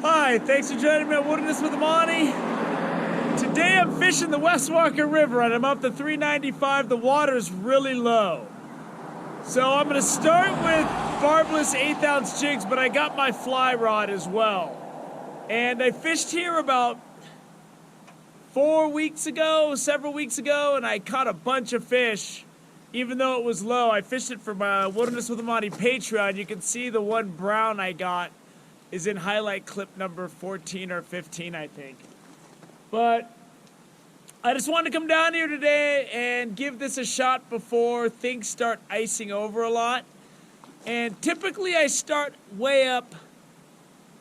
Hi, thanks for joining me on Wilderness with Amani. Today I'm fishing the West Walker River and I'm up to 395. The water's really low. So I'm gonna start with barbless 1/8 ounce jigs, but I got my fly rod as well. And I fished here about 4 weeks ago, several weeks ago, and I caught a bunch of fish. Even though it was low, I fished it for my Wilderness with Amani Patreon. You can see the one brown I got is in highlight clip number 14 or 15, I think. But I just wanted to come down here today and give this a shot before things start icing over a lot. And typically I start way up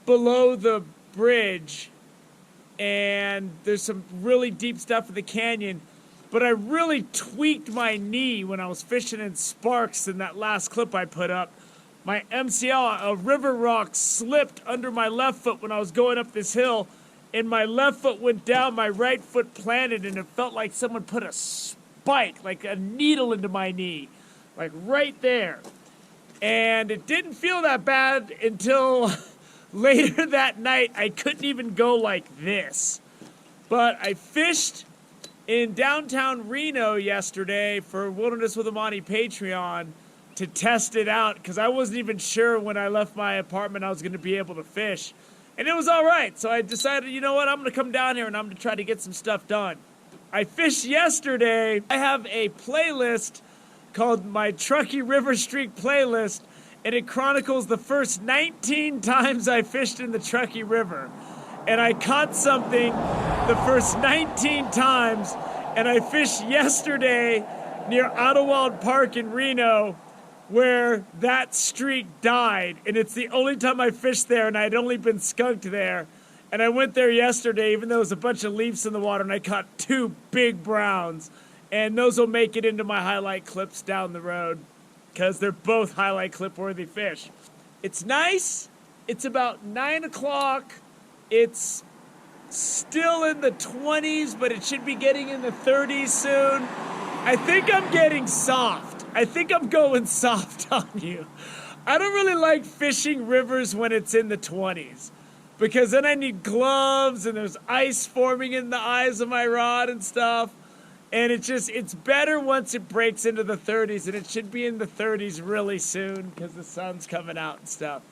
below the bridge, and there's some really deep stuff in the canyon. But I really tweaked my knee when I was fishing in Sparks in that last clip I put up. My MCL, a river rock, slipped under my left foot when I was going up this hill, and my left foot went down, my right foot planted, and it felt like someone put a spike, like a needle into my knee, like right there. And it didn't feel that bad until later that night. I couldn't even go like this. But I fished in downtown Reno yesterday for Wilderness with Amani Patreon to test it out, because I wasn't even sure when I left my apartment I was going to be able to fish. And it was all right. So I decided, you know what, I'm going to come down here and I'm going to try to get some stuff done. I fished yesterday. I have a playlist called my Truckee River Streak playlist, and it chronicles the first 19 times I fished in the Truckee River. And I caught something the first 19 times, and I fished yesterday near Idlewild Park in Reno, where that streak died, and it's the only time I fished there, and I'd only been skunked there. And I went there yesterday, even though there was a bunch of leaves in the water, and I caught 2 big browns, and those will make it into my highlight clips down the road, because they're both highlight clip worthy fish. It's nice. It's about 9 o'clock. It's still in the 20s, but it should be getting in the 30s soon. I think I'm getting soft. I think I'm going soft on you. I don't really like fishing rivers when it's in the 20s, because then I need gloves and there's ice forming in the eyes of my rod and stuff. And it's better once it breaks into the 30s, and it should be in the 30s really soon because the sun's coming out and stuff.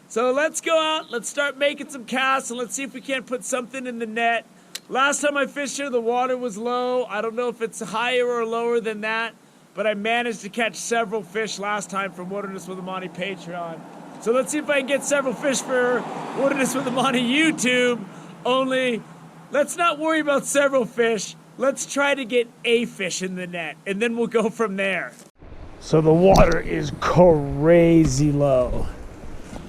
So let's go out, let's start making some casts, and let's see if we can't put something in the net. Last time I fished here, the water was low. I don't know if it's higher or lower than that, but I managed to catch several fish last time from Wilderness with Amani Patreon. So let's see if I can get several fish for Wilderness with Amani YouTube. Only, let's not worry about several fish. Let's try to get a fish in the net, and then we'll go from there. So the water is crazy low.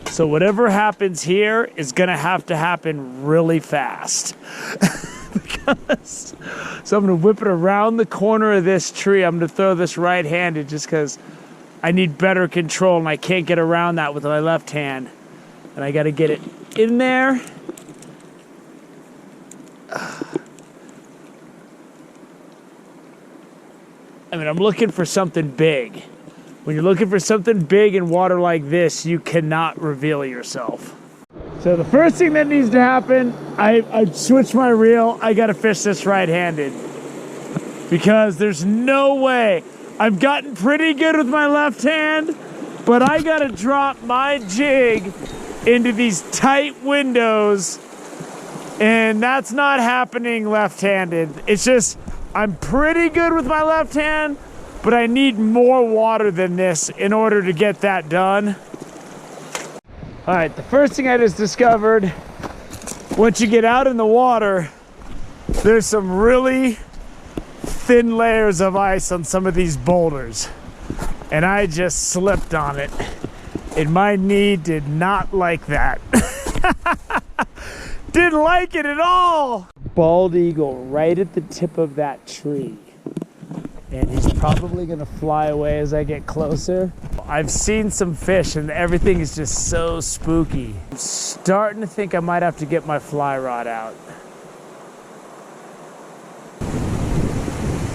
So whatever happens here is gonna have to happen really fast. So I'm gonna whip it around the corner of this tree. I'm gonna throw this right-handed just because I need better control, and I can't get around that with my left hand. And I gotta get it in there. I mean, I'm looking for something big. When you're looking for something big in water like this, you cannot reveal yourself. So the first thing that needs to happen, I switched my reel. I gotta fish this right-handed, because there's no way. I've gotten pretty good with my left hand, but I gotta drop my jig into these tight windows, and that's not happening left-handed. It's just, I'm pretty good with my left hand, but I need more water than this in order to get that done. All right, the first thing I just discovered, once you get out in the water, there's some really thin layers of ice on some of these boulders. And I just slipped on it. And my knee did not like that. Didn't like it at all. Bald eagle right at the tip of that tree. And he's probably gonna fly away as I get closer. I've seen some fish and everything is just so spooky. I'm starting to think I might have to get my fly rod out.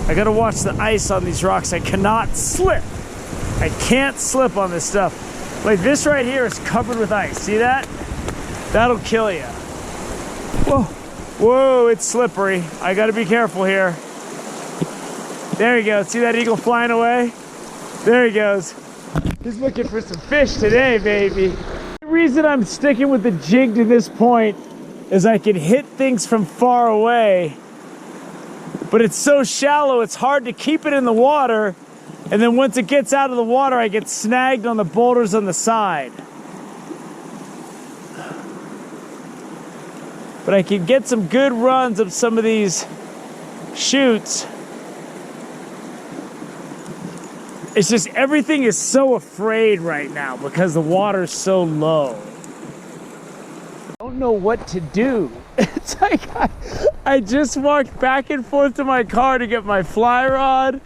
I gotta watch the ice on these rocks. I cannot slip. I can't slip on this stuff. Like this right here is covered with ice. See that? That'll kill you. Whoa, whoa, it's slippery. I gotta be careful here. There he goes. See that eagle flying away? There he goes. He's looking for some fish today, baby. The reason I'm sticking with the jig to this point is I can hit things from far away, but it's so shallow, it's hard to keep it in the water. And then once it gets out of the water, I get snagged on the boulders on the side. But I can get some good runs of some of these shoots. It's just everything is so afraid right now because the water's so low. I don't know what to do. It's like I just walked back and forth to my car to get my fly rod,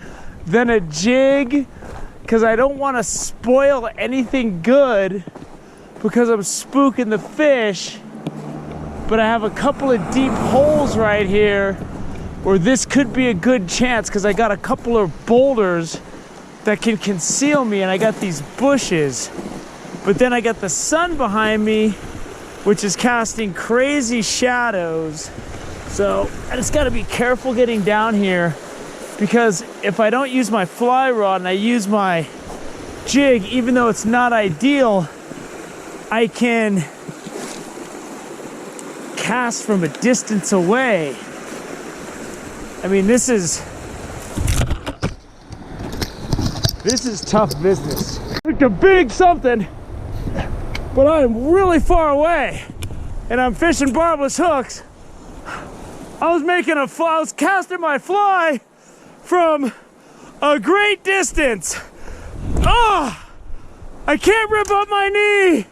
then a jig, because I don't want to spoil anything good because I'm spooking the fish. But I have a couple of deep holes right here where this could be a good chance because I got a couple of boulders that can conceal me, and I got these bushes. But then I got the sun behind me, which is casting crazy shadows. So I just gotta be careful getting down here, because if I don't use my fly rod and I use my jig, even though it's not ideal, I can cast from a distance away. I mean, this is tough business. Like a big something, but I'm really far away and I'm fishing barbless hooks. I was casting my fly from a great distance. Oh, I can't rip up my knee.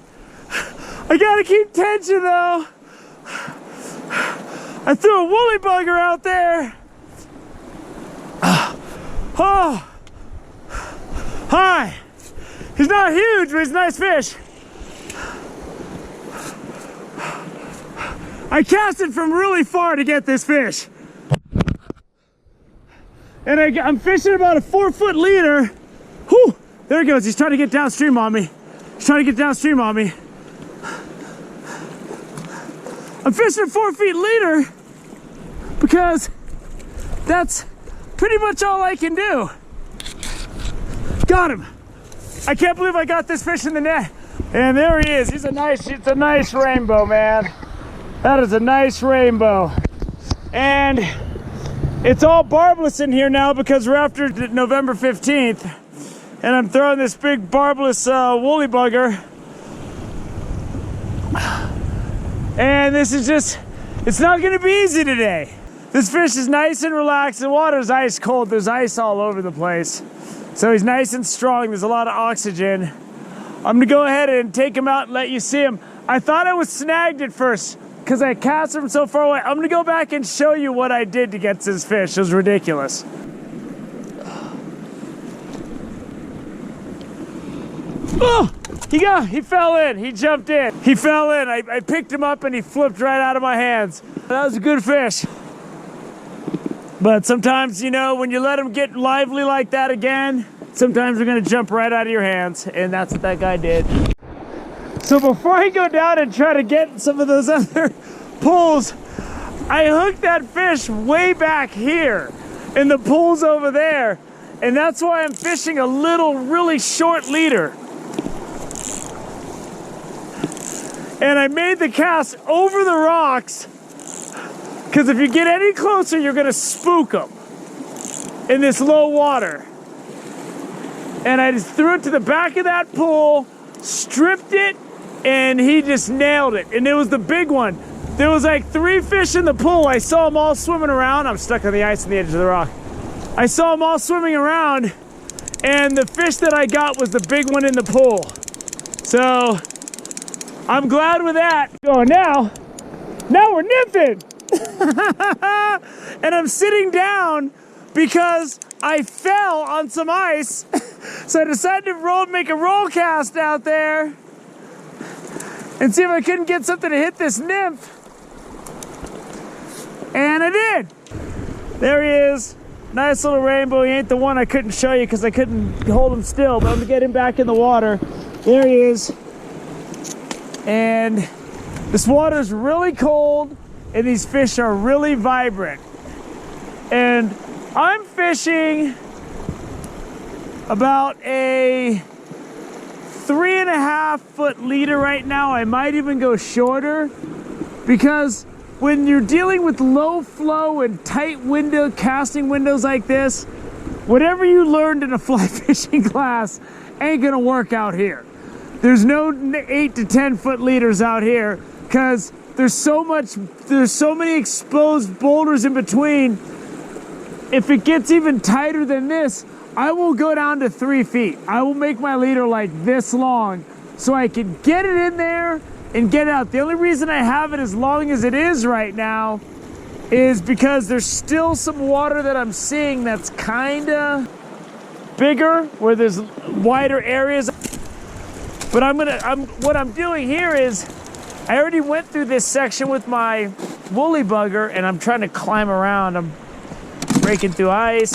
I gotta keep tension though. I threw a woolly bugger out there. Oh, hi. He's not huge, but he's a nice fish. I casted from really far to get this fish. And I'm fishing about a 4-foot leader. Whew, there he goes. He's trying to get downstream on me. I'm fishing a 4 feet leader because that's pretty much all I can do. Got him. I can't believe I got this fish in the net. And there he is. It's a nice rainbow, man. That is a nice rainbow. And it's all barbless in here now because we're after November 15th. And I'm throwing this big barbless woolly bugger. And this is just, it's not gonna be easy today. This fish is nice and relaxed. The water's ice cold. There's ice all over the place. So he's nice and strong. There's a lot of oxygen. I'm gonna go ahead and take him out and let you see him. I thought I was snagged at first because I cast him so far away. I'm gonna go back and show you what I did to get this fish. It was ridiculous. Oh, he fell in, he jumped in. He fell in, I picked him up and he flipped right out of my hands. That was a good fish. But sometimes, you know, when you let them get lively like that again, sometimes they're gonna jump right out of your hands, and that's what that guy did. So before I go down and try to get some of those other pulls, I hooked that fish way back here, and the pool's over there, and that's why I'm fishing a little, really short leader. And I made the cast over the rocks, because if you get any closer, you're gonna spook them in this low water. And I just threw it to the back of that pool, stripped it, and he just nailed it. And it was the big one. There was like 3 fish in the pool. I saw them all swimming around. I'm stuck on the ice on the edge of the rock. I saw them all swimming around, and the fish that I got was the big one in the pool. So I'm glad with that. Oh, now we're nipping. And I'm sitting down because I fell on some ice. So I decided to make a roll cast out there and see if I couldn't get something to hit this nymph. And I did. There he is. Nice little rainbow. He ain't the one I couldn't show you because I couldn't hold him still, but I'm gonna get him back in the water. There he is. And this water's really cold. and these fish are really vibrant. And I'm fishing about a 3.5 foot leader right now. I might even go shorter, because when you're dealing with low flow and tight window casting windows like this, whatever you learned in a fly fishing class ain't gonna work out here. There's no 8 to 10 foot leaders out here, because there's so many exposed boulders in between. If it gets even tighter than this, I will go down to 3 feet. I will make my leader like this long so I can get it in there and get it out. The only reason I have it as long as it is right now is because there's still some water that I'm seeing that's kinda bigger, where there's wider areas. But what I'm doing here is, I already went through this section with my woolly bugger, and I'm trying to climb around. I'm breaking through ice.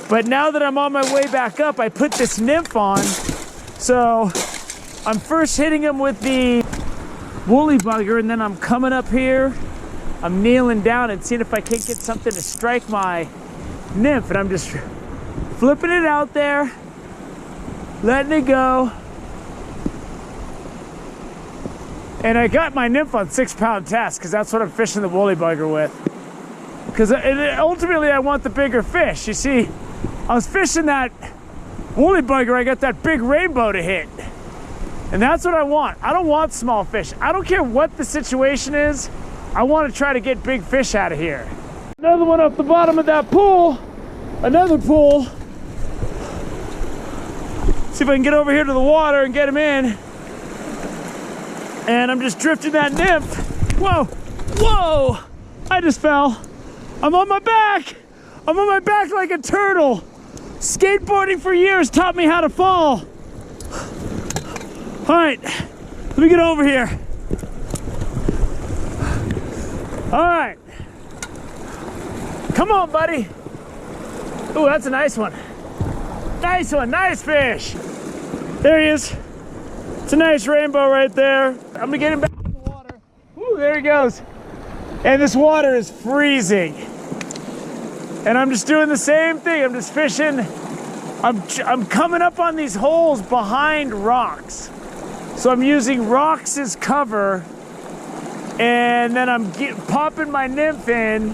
But now that I'm on my way back up, I put this nymph on. So I'm first hitting him with the woolly bugger, and then I'm coming up here, I'm kneeling down and seeing if I can't get something to strike my nymph. And I'm just flipping it out there, letting it go. And I got my nymph on 6-pound test, because that's what I'm fishing the woolly bugger with. Because ultimately I want the bigger fish. You see, I was fishing that woolly bugger, I got that big rainbow to hit. And that's what I want. I don't want small fish. I don't care what the situation is. I want to try to get big fish out of here. Another one up the bottom of that pool. Another pool. See if I can get over here to the water and get him in. And I'm just drifting that nymph. Whoa, whoa, I just fell. I'm on my back. I'm on my back like a turtle. Skateboarding for years taught me how to fall. All right, let me get over here. All right. Come on, buddy. Ooh, that's a nice one. Nice one, nice fish. There he is. It's a nice rainbow right there. I'm gonna get him back in the water. Ooh, there he goes. And this water is freezing. And I'm just doing the same thing. I'm just fishing. I'm coming up on these holes behind rocks. So I'm using rocks as cover. And then I'm popping my nymph in.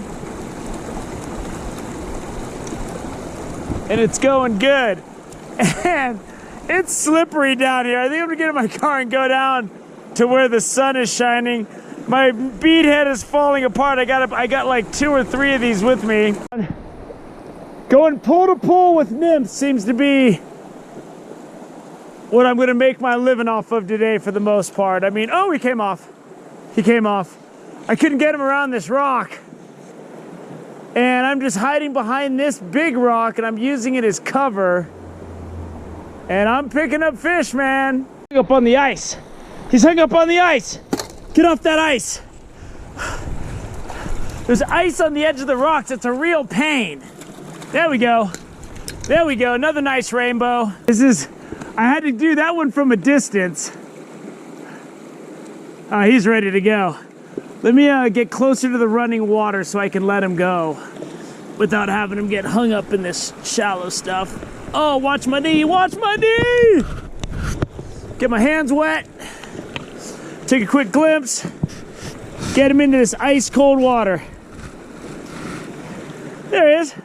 And it's going good. And it's slippery down here. I think I'm gonna get in my car and go down to where the sun is shining. My bead head is falling apart. I got like 2 or 3 of these with me. Going pool to pool with nymphs seems to be what I'm gonna make my living off of today for the most part. I mean, oh, he came off. He came off. I couldn't get him around this rock. And I'm just hiding behind this big rock, and I'm using it as cover. And I'm picking up fish, man. Hung up on the ice. He's hung up on the ice. Get off that ice. There's ice on the edge of the rocks. It's a real pain. There we go. There we go. Another nice rainbow. I had to do that one from a distance. He's ready to go. Let me get closer to the running water so I can let him go without having him get hung up in this shallow stuff. Oh, watch my knee, watch my knee! Get my hands wet. Take a quick glimpse. Get him into this ice cold water. There he is.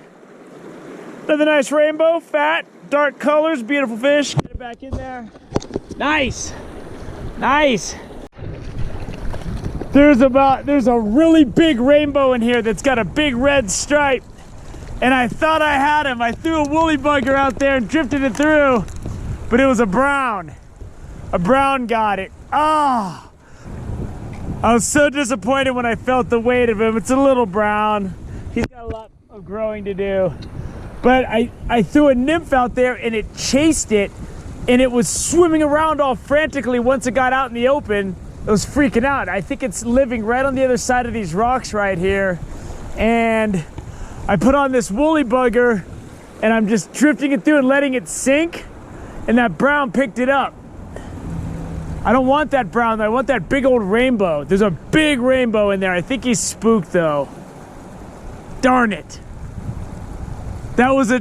Another nice rainbow, fat, dark colors, beautiful fish. Get it back in there. Nice, nice. There's a really big rainbow in here that's got a big red stripe. And I thought I had him. I threw a woolly bugger out there and drifted it through, but it was a brown. A brown got it. Ah! Oh, I was so disappointed when I felt the weight of him. It's a little brown. He's got a lot of growing to do. But I threw a nymph out there and it chased it, and it was swimming around all frantically once it got out in the open. It was freaking out. I think it's living right on the other side of these rocks right here. And I put on this woolly bugger and I'm just drifting it through and letting it sink, and that brown picked it up. I don't want that brown though. I want that big old rainbow. There's a big rainbow in there. I think he's spooked though. Darn it. That was a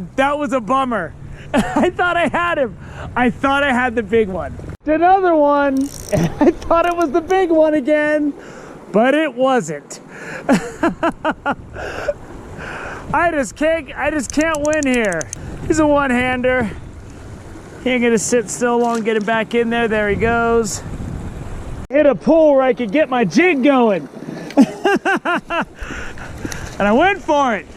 bummer. I thought I had him. I thought I had the big one. Another one. I thought it was the big one again, but it wasn't. I just can't win here. He's a one-hander. He ain't gonna sit still long, get him back in there. There he goes. Hit a pull where I could get my jig going. And I went for it.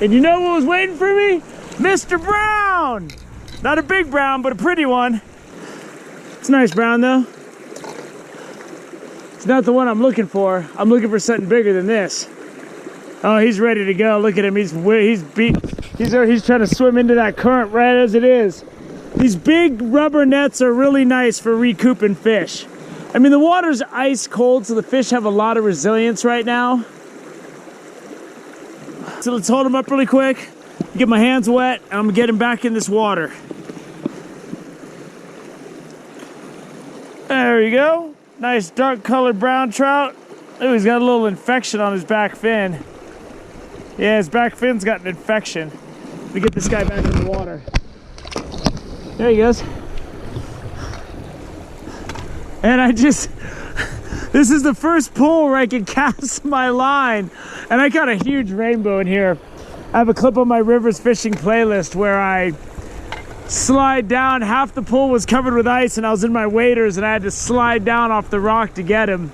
And you know what was waiting for me? Mr. Brown. Not a big brown, but a pretty one. It's a nice brown though. It's not the one I'm looking for. I'm looking for something bigger than this. Oh, he's ready to go. Look at him. He's trying to swim into that current right as it is. These big rubber nets are really nice for recouping fish. I mean, the water's ice cold, so the fish have a lot of resilience right now. So let's hold him up really quick, get my hands wet, and I'm gonna get him back in this water. There you go. Nice dark colored brown trout. Oh, he's got a little infection on his back fin. Yeah, his back fin's got an infection. Let me get this guy back in the water. There he goes. And this is the first pull where I can cast my line. And I got a huge rainbow in here. I have a clip on my Rivers Fishing playlist where I slide down. Half the pool was covered with ice and I was in my waders and I had to slide down off the rock to get him.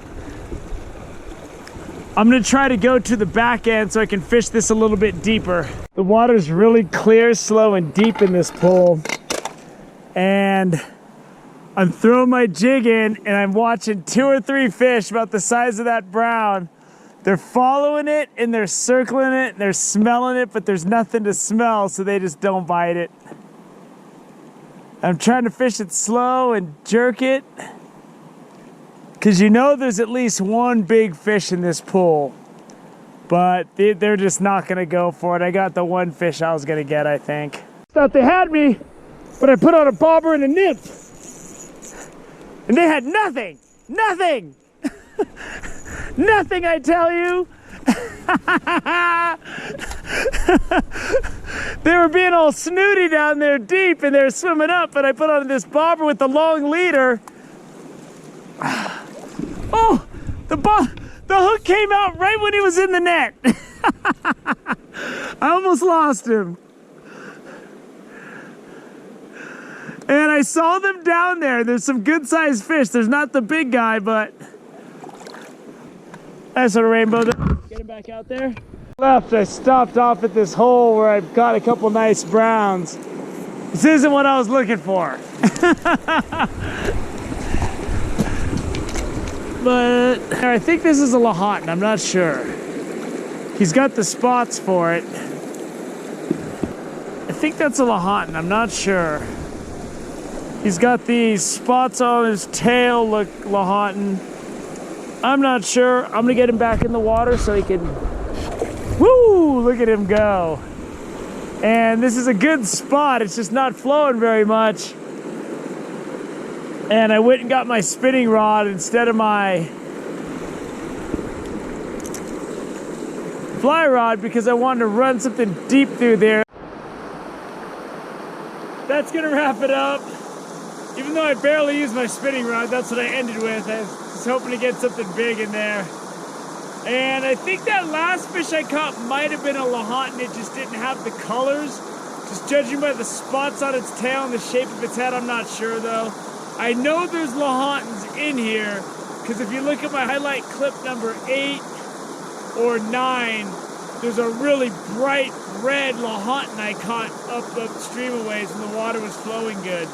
I'm gonna try to go to the back end so I can fish this a little bit deeper. The water's really clear, slow, and deep in this pool. And I'm throwing my jig in and I'm watching 2 or 3 fish about the size of that brown. They're following it and they're circling it and they're smelling it, but there's nothing to smell, so they just don't bite it. I'm trying to fish it slow and jerk it, because you know there's at least one big fish in this pool, but they're just not gonna go for it. I got the one fish I was gonna get, I think. Thought they had me, but I put on a bobber and a nymph, and they had nothing, nothing, nothing, I tell you. They were being all snooty down there deep and they're swimming up, but I put on this bobber with the long leader. Oh, the hook came out right when he was in the net. I almost lost him. And I saw them down there. There's some good sized fish. There's not the big guy, but nice little rainbow there. Get him back out there. Left, I stopped off at this hole where I've got a couple nice browns. This isn't what I was looking for. But I think this is a Lahontan, I'm not sure. He's got the spots for it. I think that's a Lahontan, I'm not sure. He's got these spots on his tail, look Lahontan. I'm not sure. I'm gonna get him back in the water so he can, woo, look at him go. And this is a good spot, it's just not flowing very much. And I went and got my spinning rod instead of my fly rod because I wanted to run something deep through there. That's gonna wrap it up. Even though I barely used my spinning rod, that's what I ended with. I was hoping to get something big in there. And I think that last fish I caught might have been a Lahontan. It just didn't have the colors. Just judging by the spots on its tail and the shape of its head, I'm not sure though. I know there's Lahantans in here, because if you look at my highlight clip number 8 or 9, there's a really bright red Lahontan I caught upstream a ways when the water was flowing good.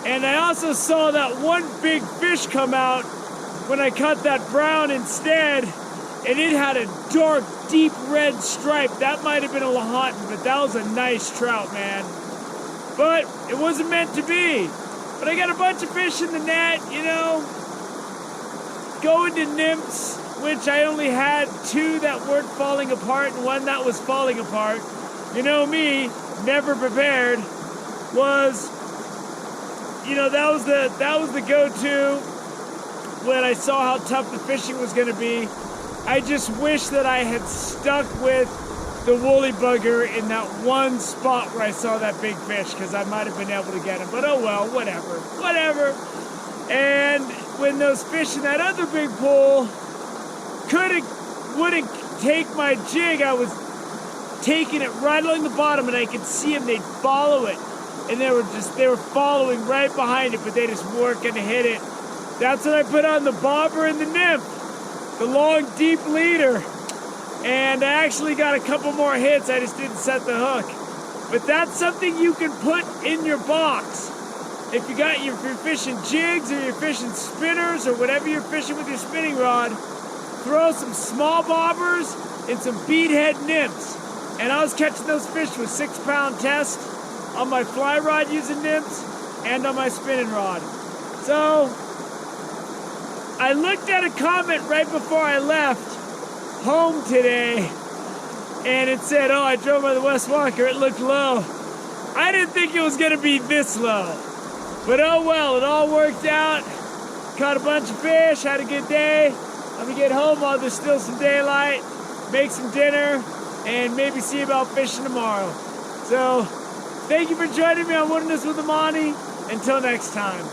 And I also saw that one big fish come out when I caught that brown instead, and it had a dark, deep red stripe. That might have been a Lahontan, but that was a nice trout, man. But it wasn't meant to be. But I got a bunch of fish in the net, you know, going to nymphs, which I only had 2 that weren't falling apart and 1 that was falling apart. You know me, never prepared, was, you know, that was the go-to when I saw how tough the fishing was going to be. I just wish that I had stuck with the woolly bugger in that one spot where I saw that big fish, because I might have been able to get him. But oh well, whatever. And when those fish in that other big pool wouldn't take my jig, I was taking it right along the bottom, and I could see them. They'd follow it, and they were following right behind it, but they just weren't going to hit it. That's when I put on the bobber and the nymph, the long, deep leader. And I actually got a couple more hits. I just didn't set the hook. But that's something you can put in your box. If you're fishing jigs or you're fishing spinners or whatever you're fishing with your spinning rod, throw some small bobbers and some beadhead nymphs. And I was catching those fish with 6-pound test on my fly rod using nymphs and on my spinning rod. So I looked at a comment right before I left home today, and it said, oh, I drove by the West Walker, it looked low. I didn't think it was going to be this low. But oh well, it all worked out. Caught a bunch of fish, had a good day. I'm going to get home while there's still some daylight, make some dinner, and maybe see about fishing tomorrow. So, thank you for joining me on Wilderness with Amani. Until next time.